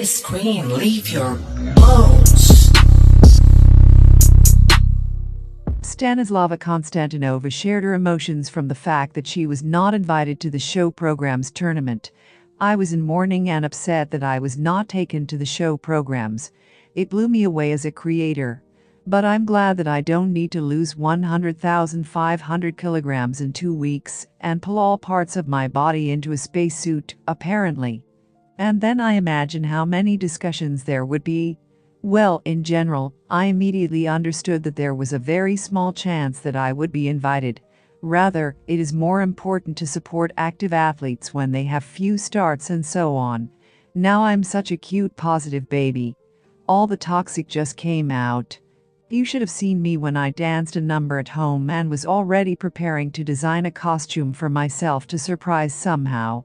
This queen, leave your bones. Stanislava Konstantinova shared her emotions from the fact that she was not invited to the show program's tournament. I was in mourning and upset that I was not taken to the show programs. It blew me away as a creator. But I'm glad that I don't need to lose 100,500 kilograms in 2 weeks and pull all parts of my body into a spacesuit, apparently. And then I imagine how many discussions there would be. Well, in general, I immediately understood that there was a very small chance that I would be invited. Rather, it is more important to support active athletes when they have few starts and so on. Now I'm such a cute, positive baby. All the toxic just came out. You should have seen me when I danced a number at home and was already preparing to design a costume for myself to surprise somehow.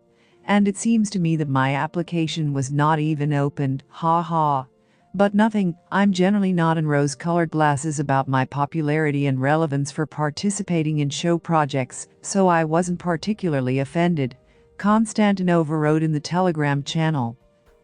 And it seems to me that my application was not even opened, ha ha. But nothing, I'm generally not in rose-colored glasses about my popularity and relevance for participating in show projects, so I wasn't particularly offended. Konstantinova wrote in the Telegram channel.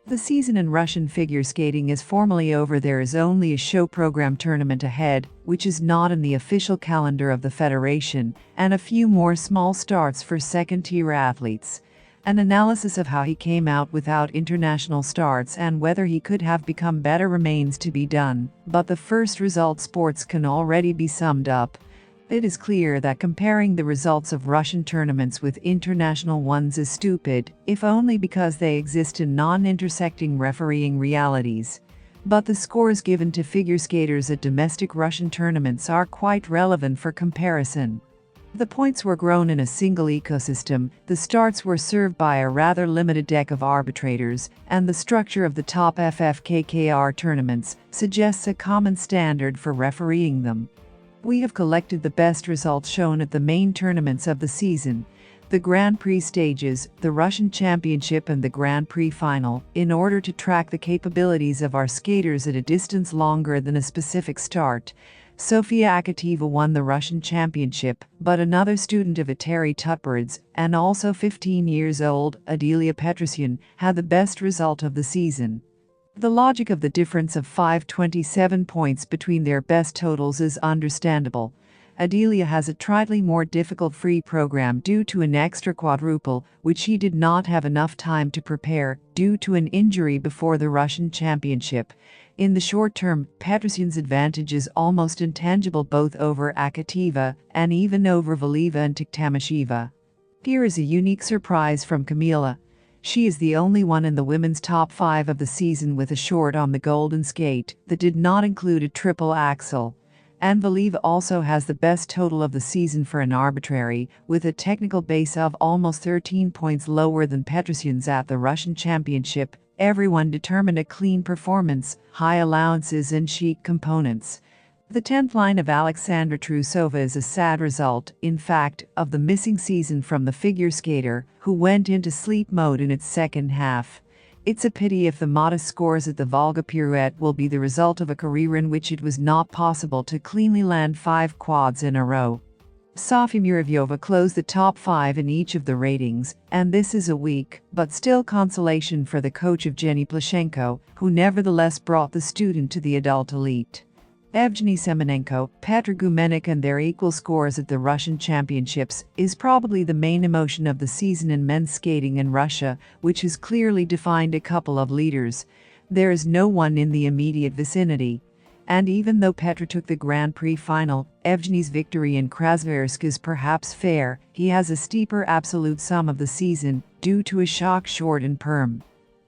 The season in Russian figure skating is formally over. There is only a show program tournament ahead, which is not in the official calendar of the federation, and a few more small starts for second-tier athletes. An analysis of how he came out without international starts and whether he could have become better remains to be done, but the first result sports can already be summed up. It is clear that comparing the results of Russian tournaments with international ones is stupid, if only because they exist in non-intersecting refereeing realities. But the scores given to figure skaters at domestic Russian tournaments are quite relevant for comparison. The points were grown in a single ecosystem, the starts were served by a rather limited deck of arbitrators, and the structure of the top FFKKR tournaments suggests a common standard for refereeing them. We have collected the best results shown at the main tournaments of the season, the Grand Prix stages, the Russian Championship and the Grand Prix final, in order to track the capabilities of our skaters at a distance longer than a specific start. Sofia Akateva won the Russian Championship, but another student of Eteri Tutberidze, and also 15 years old, Adelia Petrosyan, had the best result of the season. The logic of the difference of 527 points between their best totals is understandable. Adelia has a slightly more difficult free program due to an extra quadruple, which she did not have enough time to prepare, due to an injury before the Russian Championship. In the short term, Petrosyan's advantage is almost intangible both over Akateva and even over Valieva and Tiktamasheva. Here is a unique surprise from Kamila. She is the only one in the women's top 5 of the season with a short on the golden skate that did not include a triple axel. And Valieva also has the best total of the season for an arbitrary, with a technical base of almost 13 points lower than Petrosyan's at the Russian Championship. Everyone determined a clean performance, high allowances and chic components. The 10th line of Alexandra Trusova is a sad result, in fact, of the missing season from the figure skater, who went into sleep mode in its second half. It's a pity if the modest scores at the Volga pirouette will be the result of a career in which it was not possible to cleanly land 5 quads in a row. Sofia Muravyova closed the top 5 in each of the ratings, and this is a weak, but still consolation for the coach of Jenny Plashenko, who nevertheless brought the student to the adult elite. Evgeny Semenenko, Petr Gumenik and their equal scores at the Russian Championships is probably the main emotion of the season in men's skating in Russia, which has clearly defined a couple of leaders. There is no one in the immediate vicinity. And even though Petr took the Grand Prix final, Evgeny's victory in Krasnoyarsk is perhaps fair. He has a steeper absolute sum of the season, due to a shock short in perm.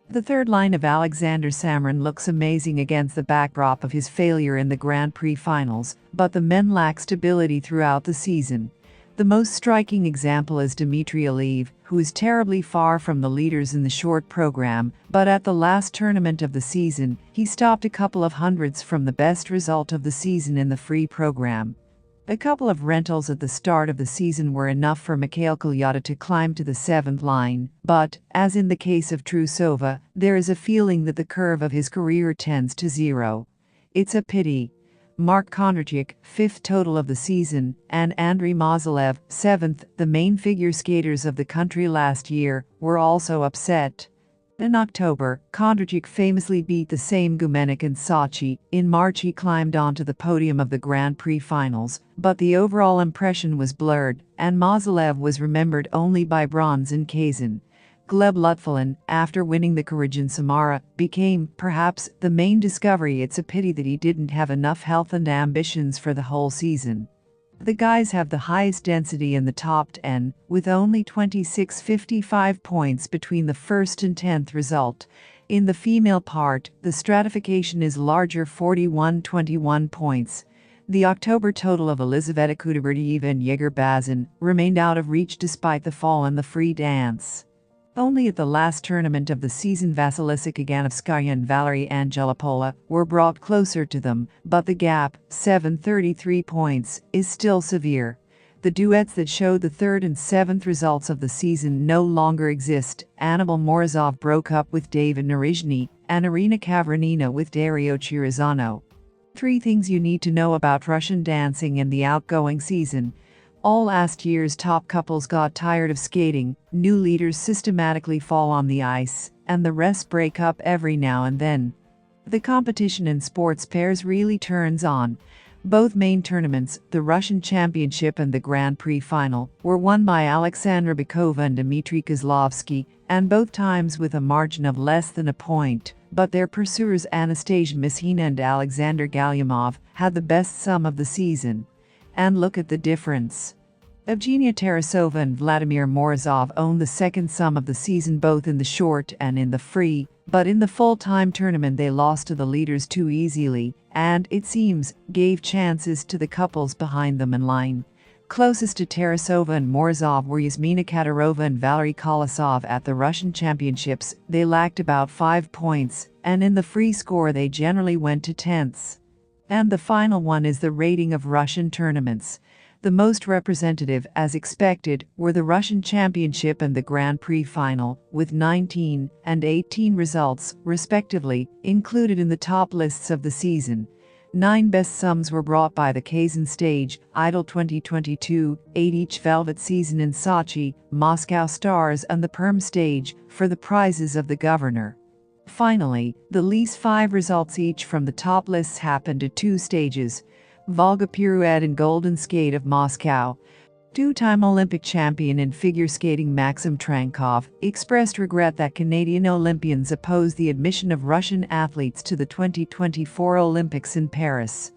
The third line of Alexander Samrin looks amazing against the backdrop of his failure in the Grand Prix finals, but the men lack stability throughout the season. The most striking example is Dmitry Aliyev, who is terribly far from the leaders in the short program, but at the last tournament of the season, he stopped a couple of hundredths from the best result of the season in the free program. A couple of rentals at the start of the season were enough for Mikhail Kolyada to climb to the 7th line, but, as in the case of Trusova, there is a feeling that the curve of his career tends to zero. It's a pity. Mark Kondratyuk, 5th total of the season, and Andrei Mozilev, 7th, the main figure skaters of the country last year, were also upset. In October, Kondratyuk famously beat the same Gumenik in Sochi. In March he climbed onto the podium of the Grand Prix finals, but the overall impression was blurred, and Mozilev was remembered only by bronze in Kazan. Gleb Lutfulin, after winning the Kyrgyz Samara, became, perhaps, the main discovery. It's a pity that he didn't have enough health and ambitions for the whole season. The guys have the highest density in the top 10, with only 26.55 points between the first and 10th result. In the female part, the stratification is larger, 41.21 points. The October total of Elizaveta Kudryavtseva and Yegor Bazin remained out of reach despite the fall in the free dance. Only at the last tournament of the season Vasilisa Kaganovskaya and Valerie Angelipola were brought closer to them, but the gap, 733 points, is still severe. The duets that showed the 3rd and 7th results of the season no longer exist. Annabel Morozov broke up with David Narizhny, and Irina Kavranina with Dario Chirizano. 3 things you need to know about Russian dancing in the outgoing season. All last year's top couples got tired of skating, new leaders systematically fall on the ice, and the rest break up every now and then. The competition in sports pairs really turns on. Both main tournaments, the Russian Championship and the Grand Prix final, were won by Alexandra Bykova and Dmitry Kozlovsky, and both times with a margin of less than a point, but their pursuers Anastasia Mishina and Alexander Galyamov had the best sum of the season. And look at the difference. Evgenia Tarasova and Vladimir Morozov owned the second sum of the season both in the short and in the free, but in the full-time tournament they lost to the leaders too easily, and, it seems, gave chances to the couples behind them in line. Closest to Tarasova and Morozov were Yasmina Kadyrova and Valery Kolosov at the Russian Championships. They lacked about 5 points, and in the free score they generally went to tenths. And the final one is the rating of Russian tournaments. The most representative, as expected, were the Russian Championship and the Grand Prix final, with 19 and 18 results, respectively, included in the top lists of the season. 9 best sums were brought by the Kazan stage, Idol 2022, 8 each Velvet season in Sochi, Moscow Stars and the Perm stage, for the prizes of the governor. Finally, the least 5 results each from the top lists happened at 2 stages. Volga Pirouette and Golden Skate of Moscow. 2-time Olympic champion in figure skating Maxim Trankov expressed regret that Canadian Olympians opposed the admission of Russian athletes to the 2024 Olympics in Paris.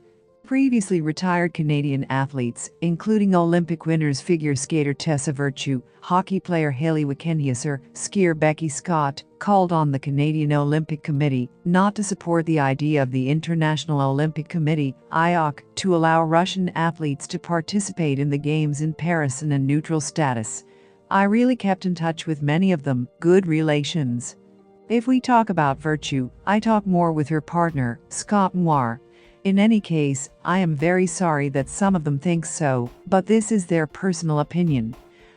Previously retired Canadian athletes, including Olympic winners figure skater Tessa Virtue, hockey player Hayley Wickenheiser, skier Becky Scott, called on the Canadian Olympic Committee not to support the idea of the International Olympic Committee, IOC, to allow Russian athletes to participate in the Games in Paris in a neutral status. I really kept in touch with many of them, good relations. If we talk about Virtue, I talk more with her partner, Scott Moir. In any case, I am very sorry that some of them think so, but this is their personal opinion.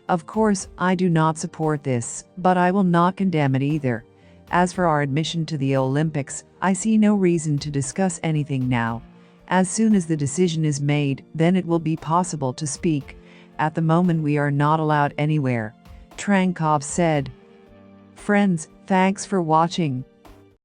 Of course, I do not support this, but I will not condemn it either. As for our admission to the Olympics, I see no reason to discuss anything now. As soon as the decision is made, then it will be possible to speak. At the moment we are not allowed anywhere. Trankov said. Friends, thanks for watching.